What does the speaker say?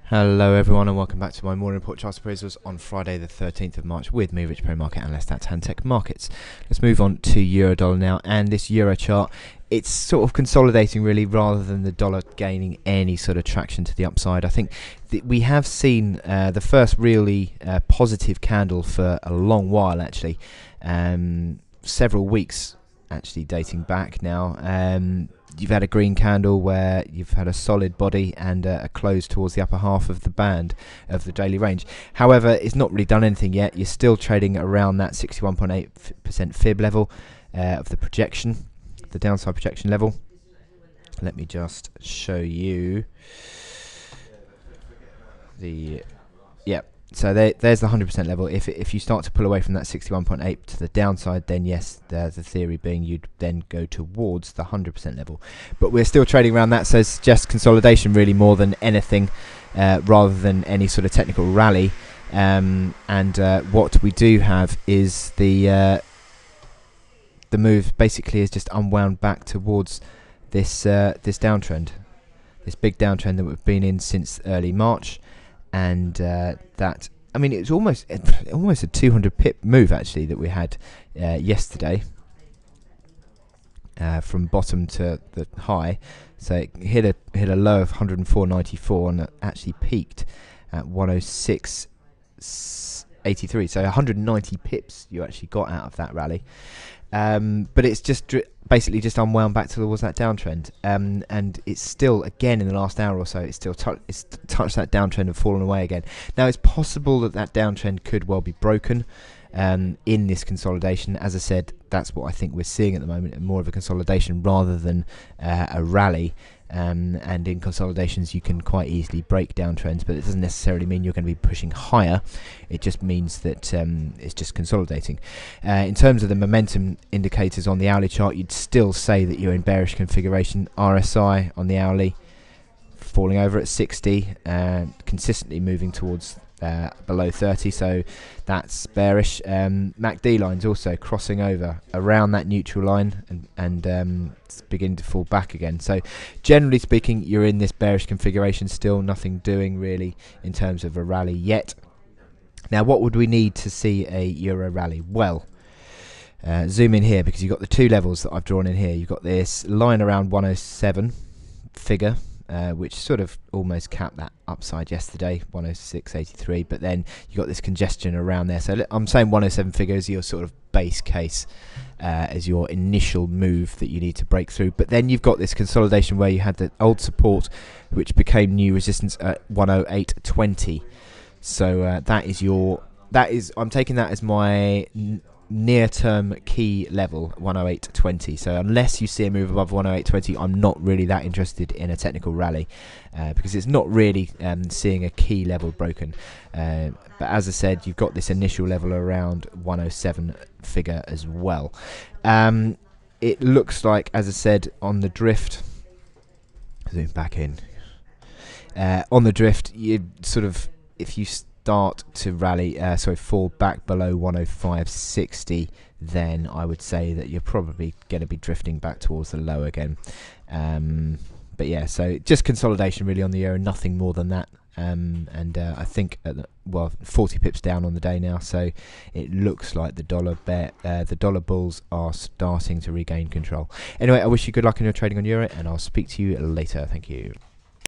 Hello everyone and welcome back to my morning report chart appraisals on Friday the 13th of March with me, Rich Pro Market Analyst at Tantech Markets. Let's move on to Euro Dollar now, and this Euro chart, it's sort of consolidating really rather than the dollar gaining any sort of traction to the upside. I think we have seen the first really positive candle for a long while actually, several weeks actually dating back now. You've had a green candle where you've had a solid body and a close towards the upper half of the band of the daily range. However, it's not really done anything yet. You're still trading around that 61.8% fib level of the projection, the downside projection level. Let me just show you the so there's the 100% level. If you start to pull away from that 61.8 to the downside, then yes, the theory being you'd then go towards the 100% level. But we're still trading around that, so it's just consolidation really more than anything, rather than any sort of technical rally. What we do have is the move basically is just unwound back towards this downtrend, this big downtrend that we've been in since early March. And that, I mean, it's almost a 200 pip move actually that we had yesterday, from bottom to the high. So it hit a low of 104.94 and actually peaked at 106.83. So 190 pips you actually got out of that rally. But it's just basically just unwound back towards that downtrend, and it's still, again in the last hour or so, it's still it's touched that downtrend and fallen away again. Now it's possible that downtrend could well be broken in this consolidation. As I said, that's what I think we're seeing at the moment, more of a consolidation rather than a rally. And in consolidations you can quite easily break downtrends, but it doesn't necessarily mean you're going to be pushing higher. It just means that it's just consolidating. In terms of the momentum indicators on the hourly chart, you'd still say that you're in bearish configuration. RSI on the hourly falling over at 60 and consistently moving towards below 30, so that's bearish. MACD lines also crossing over around that neutral line and beginning to fall back again. So generally speaking, you're in this bearish configuration still, nothing doing really in terms of a rally yet. Now what would we need to see a euro rally? Well, zoom in here, because you've got the two levels that I've drawn in here. You've got this line around 107 figure, which sort of almost capped that upside yesterday, 106.83, but then you got this congestion around there. So I'm saying 107 figure is your sort of base case, as your initial move that you need to break through. But then you've got this consolidation where you had the old support which became new resistance at 108.20. So I'm taking that as my near-term key level, 108.20. So unless you see a move above 108.20, I'm not really that interested in a technical rally, because it's not really seeing a key level broken. But as I said, you've got this initial level around 107 figure as well. It looks like, as I said, on the drift, zoom back in, on the drift, you sort of, if you start to rally, fall back below 105.60, then I would say that you're probably going to be drifting back towards the low again. But yeah, so just consolidation really on the euro, nothing more than that. I think 40 pips down on the day now, so it looks like the dollar bulls are starting to regain control. Anyway, I wish you good luck in your trading on euro, and I'll speak to you later. Thank you.